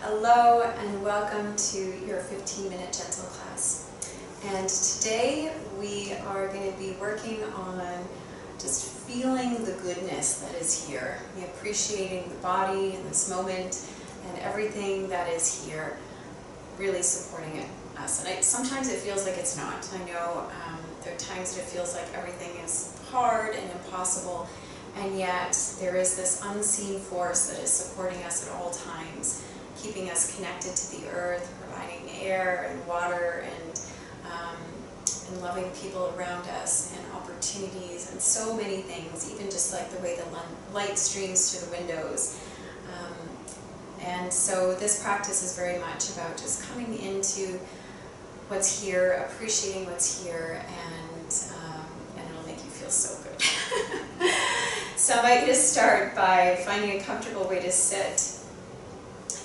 Hello and welcome to your 15-minute gentle class. And today we are going to be working on just feeling the goodness that is here, appreciating the body in this moment and everything that is here, really supporting us. And sometimes it feels like it's not. I know there are times that it feels like everything is hard and impossible, and yet there is this unseen force that is supporting us at all times, keeping us connected to the earth, providing air and water and loving people around us and opportunities and so many things, even just like the way the light streams through the windows. And so this practice is very much about just coming into what's here, appreciating what's here, and it'll make you feel so good. So I invite you to start by finding a comfortable way to sit.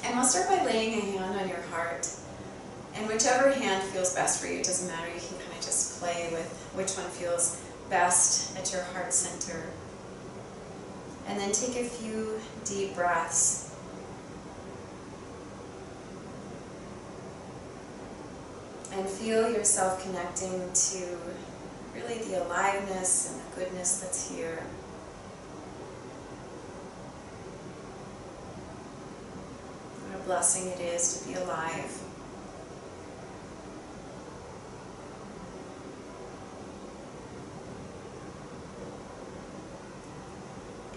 And we'll start by laying a hand on your heart. And whichever hand feels best for you, it doesn't matter, you can kind of just play with which one feels best at your heart center. And then take a few deep breaths. And feel yourself connecting to really the aliveness and the goodness that's here. What a blessing it is to be alive.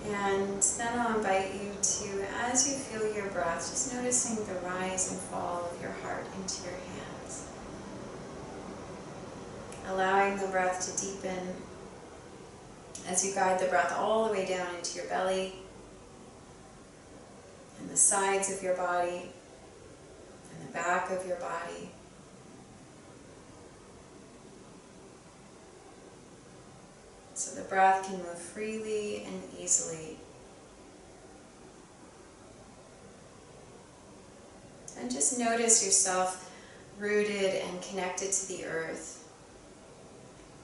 And then I'll invite you to, as you feel your breath, just noticing the rise and fall of your heart into your hands. Allowing the breath to deepen as you guide the breath all the way down into your belly and the sides of your body and the back of your body. So the breath can move freely and easily. And just notice yourself rooted and connected to the earth.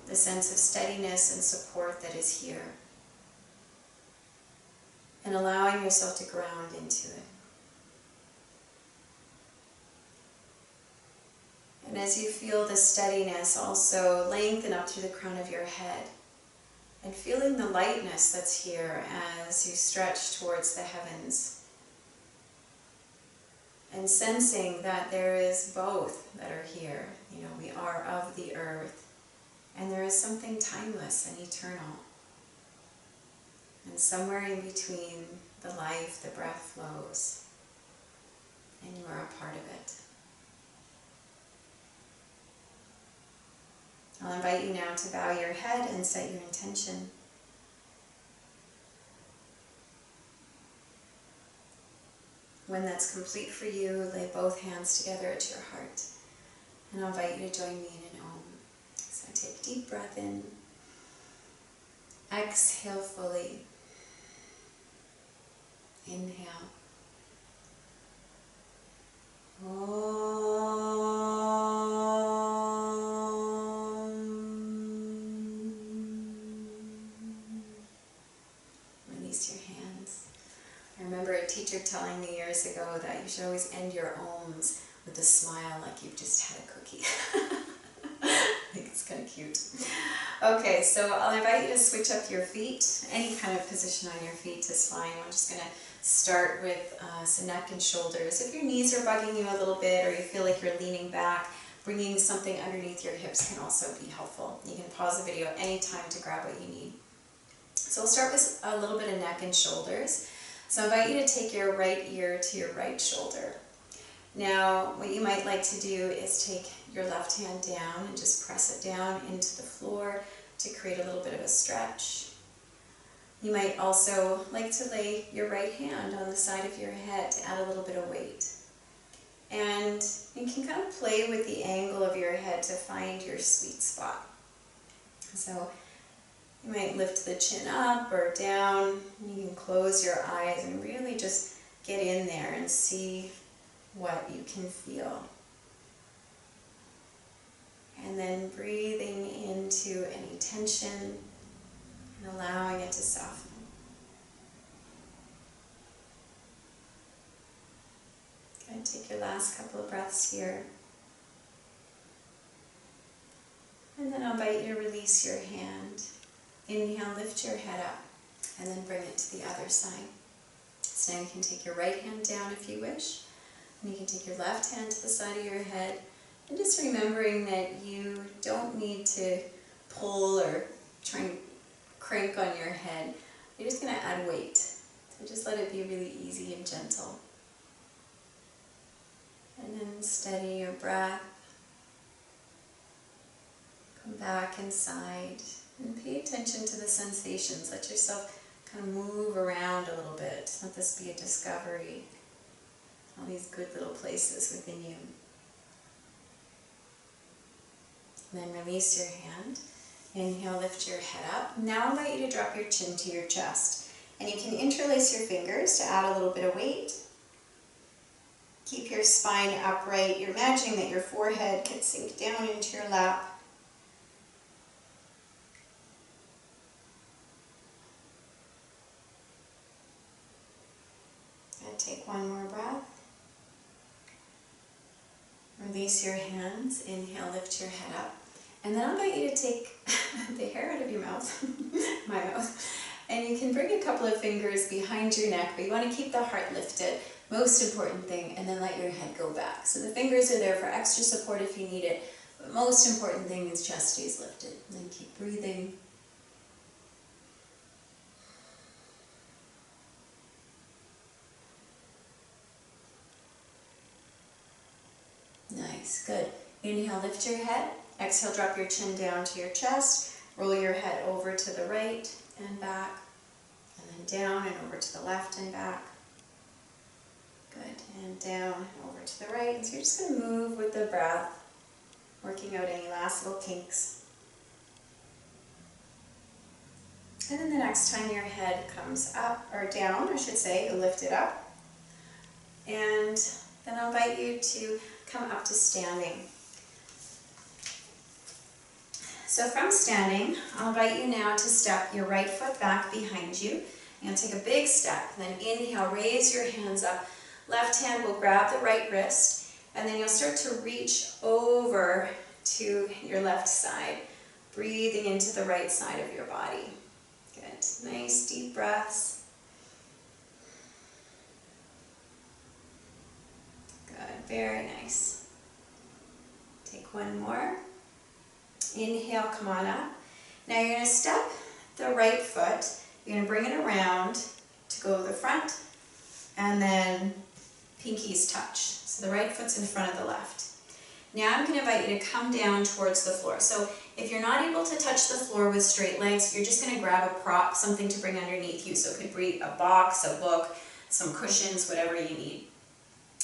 The sense of steadiness and support that is here. And allowing yourself to ground into it. And as you feel the steadiness, also lengthen up through the crown of your head. And feeling the lightness that's here as you stretch towards the heavens. And sensing that there is both that are here. You know, we are of the earth. And there is something timeless and eternal. And somewhere in between, the life, the breath flows. And you are a part of it. I'll invite you now to bow your head and set your intention. When that's complete for you, lay both hands together at your heart. And I'll invite you to join me in an Om. So take a deep breath in. Exhale fully. Inhale. Release your hands. I remember a teacher telling me years ago that you should always end your Oms with a smile like you've just had a cookie. I think it's kind of cute. Okay, so I'll invite you to switch up your feet. Any kind of position on your feet is fine. I'm just going to start with some neck and shoulders. If your knees are bugging you a little bit or you feel like you're leaning back, bringing something underneath your hips can also be helpful. You can pause the video at any time to grab what you need. So we'll start with a little bit of neck and shoulders. So I invite you to take your right ear to your right shoulder. Now, what you might like to do is take your left hand down and just press it down into the floor to create a little bit of a stretch. You might also like to lay your right hand on the side of your head to add a little bit of weight. And you can kind of play with the angle of your head to find your sweet spot. So you might lift the chin up or down. You can close your eyes and really just get in there and see what you can feel. And then breathing into any tension and allowing it to soften. And take your last couple of breaths here. And then I'll invite you to release your hand. Inhale, lift your head up, and then bring it to the other side. So now you can take your right hand down if you wish, and you can take your left hand to the side of your head, and just remembering that you don't need to pull or try and crank on your head. You're just going to add weight. So just let it be really easy and gentle. And then steady your breath. Come back inside and pay attention to the sensations. Let yourself kind of move around a little bit. Let this be a discovery. All these good little places within you. And then release your hand. Inhale, lift your head up. Now I invite you to drop your chin to your chest. And you can interlace your fingers to add a little bit of weight. Keep your spine upright. You're imagining that your forehead can sink down into your lap. And take one more breath. Release your hands. Inhale, lift your head up. And then I'll invite you to take the hair out of your mouth, my mouth, and you can bring a couple of fingers behind your neck, but you want to keep the heart lifted, most important thing, and then let your head go back. So the fingers are there for extra support if you need it, but most important thing is chest stays lifted. And then keep breathing. Nice, good. Inhale, lift your head. Exhale, drop your chin down to your chest. Roll your head over to the right and back. And then down and over to the left and back. Good. And down and over to the right. And so you're just going to move with the breath, working out any last little kinks. And then the next time your head comes up, or down, I should say, you lift it up. And then I'll invite you to come up to standing. So from standing, I'll invite you now to step your right foot back behind you. And take a big step. Then inhale, raise your hands up. Left hand will grab the right wrist. And then you'll start to reach over to your left side, breathing into the right side of your body. Good. Nice deep breaths. Good. Very nice. Take one more. Inhale, come on up. Now you're going to step the right foot. You're going to bring it around to go to the front, and then pinkies touch. So the right foot's in front of the left. Now I'm going to invite you to come down towards the floor. So if you're not able to touch the floor with straight legs, you're just going to grab a prop, something to bring underneath you. So it could be a box, a book, some cushions, whatever you need.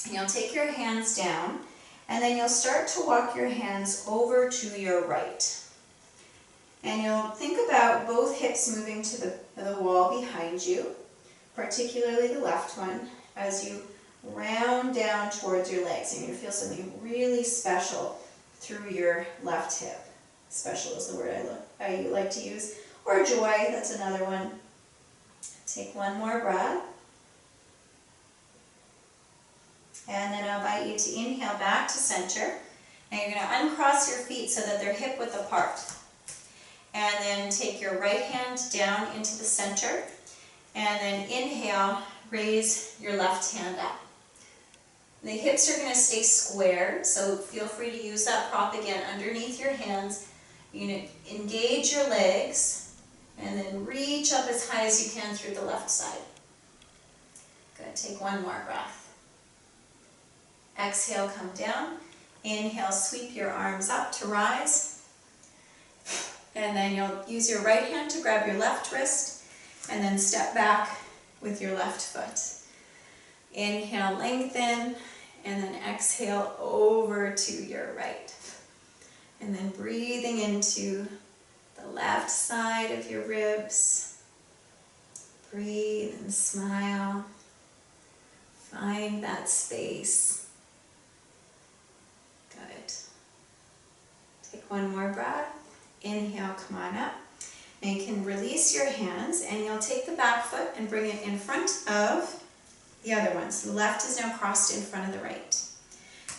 And you'll take your hands down. And then you'll start to walk your hands over to your right. And you'll think about both hips moving to the wall behind you, particularly the left one, as you round down towards your legs. And you're going to feel something really special through your left hip. Special is the word I like to use. Or joy, that's another one. Take one more breath. And then I'll invite you to inhale back to center. And you're going to uncross your feet so that they're hip width apart. And then take your right hand down into the center. And then inhale, raise your left hand up. And the hips are going to stay square, so feel free to use that prop again underneath your hands. You're going to engage your legs and then reach up as high as you can through the left side. Good. Take one more breath. Exhale, come down. Inhale, sweep your arms up to rise. And then you'll use your right hand to grab your left wrist and then step back with your left foot. Inhale, lengthen, and then exhale over to your right. And then breathing into the left side of your ribs. Breathe and smile. Find that space. Good. Take one more breath. Inhale, come on up. Now you can release your hands and you'll take the back foot and bring it in front of the other one. So the left is now crossed in front of the right.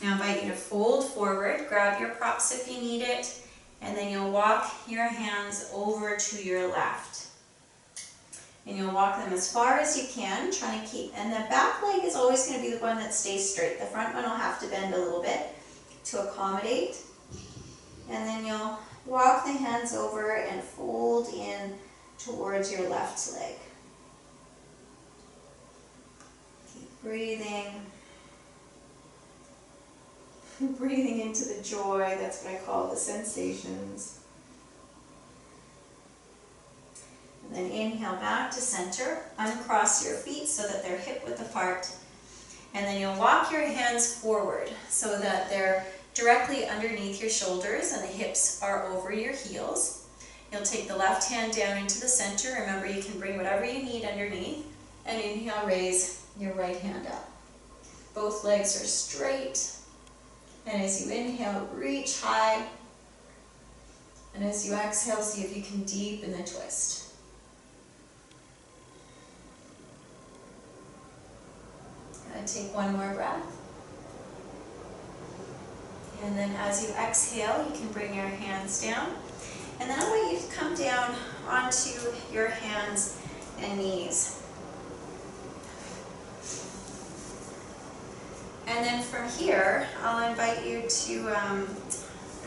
Now I invite you to fold forward, grab your props if you need it, and then you'll walk your hands over to your left. And you'll walk them as far as you can, trying to keep, and the back leg is always going to be the one that stays straight. The front one will have to bend a little bit to accommodate. And then you'll walk the hands over and fold in towards your left leg. Keep breathing. Breathing into the joy, that's what I call the sensations. And then inhale back to center, uncross your feet so that they're hip width apart. And then you'll walk your hands forward so that they're directly underneath your shoulders and the hips are over your heels. You'll take the left hand down into the center. Remember, you can bring whatever you need underneath. And inhale, raise your right hand up. Both legs are straight. And as you inhale, reach high. And as you exhale, see if you can deepen the twist. Take one more breath. And then as you exhale, you can bring your hands down. And then I want you to come down onto your hands and knees. And then from here, I'll invite you to, I'm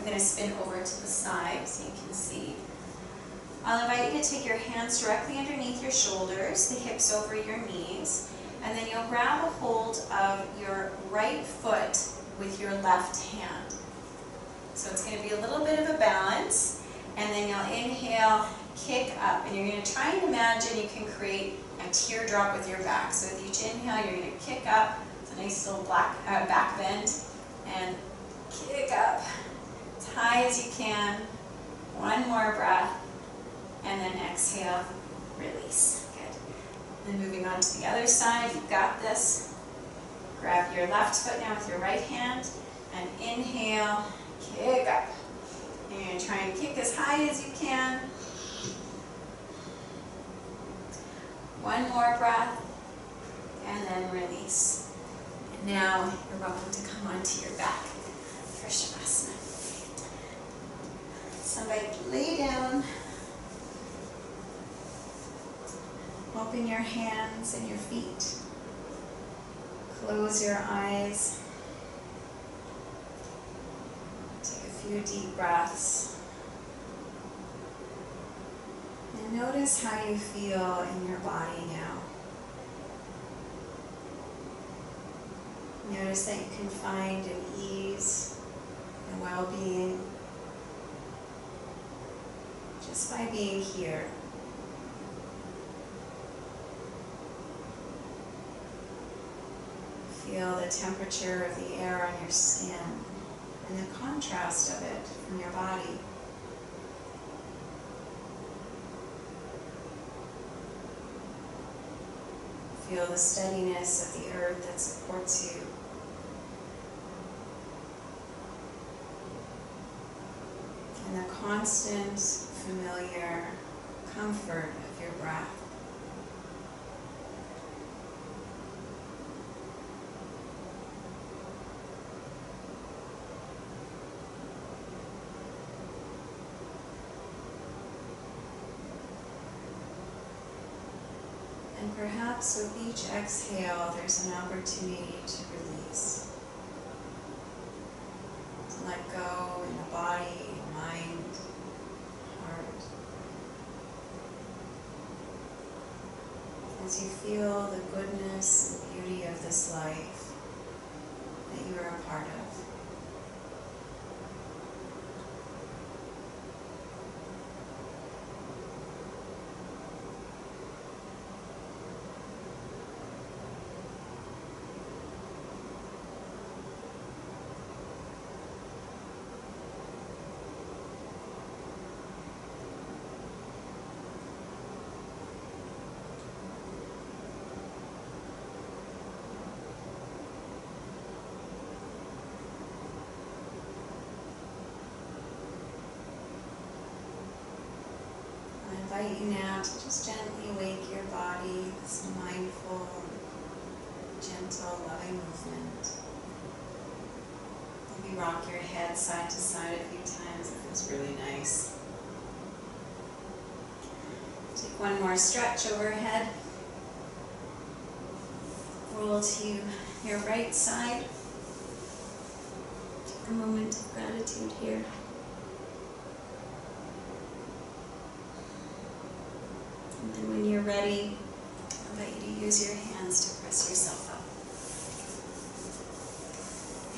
going to spin over to the side so you can see. I'll invite you to take your hands directly underneath your shoulders, the hips over your knees. And then you'll grab a hold of your right foot with your left hand. So it's going to be a little bit of a balance. And then you'll inhale, kick up. And you're going to try and imagine you can create a teardrop with your back. So with each inhale, you're going to kick up. It's a nice little back bend. And kick up as high as you can. One more breath. And then exhale, release. And moving on to the other side, you've got this. Grab your left foot now with your right hand and inhale, kick up. And you're going to try and kick as high as you can. One more breath and then release. And now you're welcome to come onto your back for Shavasana. Somebody lay down. Open your hands and your feet. Close your eyes. Take a few deep breaths. And notice how you feel in your body now. Notice that you can find an ease and well-being just by being here. Feel the temperature of the air on your skin and the contrast of it from your body. Feel the steadiness of the earth that supports you. And the constant, familiar comfort of your breath. And perhaps with each exhale, there's an opportunity to release. To let go in the body, mind, heart. As you feel the goodness and beauty of this life that you are a part of. I invite you now to just gently wake your body, this mindful, gentle, loving movement. Maybe rock your head side to side a few times. It feels really nice. Take one more stretch overhead. Roll to your right side. Take a moment of gratitude here. And then when you're ready, I invite you to use your hands to press yourself up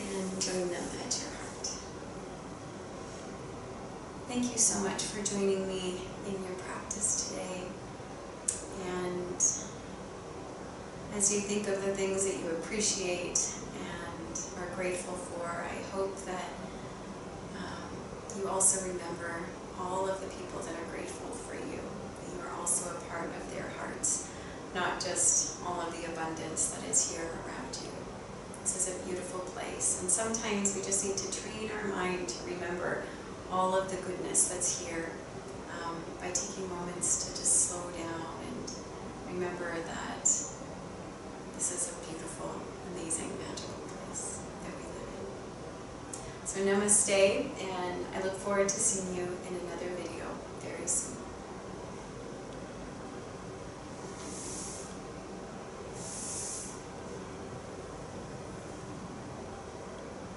and join them at your heart. Thank you so much for joining me in your practice today. And as you think of the things that you appreciate and are grateful for, I hope that you also remember all of the people that are grateful for you. That you are also a part of their hearts, not just all of the abundance that is here around you. This is a beautiful place, and sometimes we just need to train our mind to remember all of the goodness that's here by taking moments to just slow down and remember that this is a beautiful, amazing, magical place that we live in. So namaste, and I look forward to seeing you in another video very soon.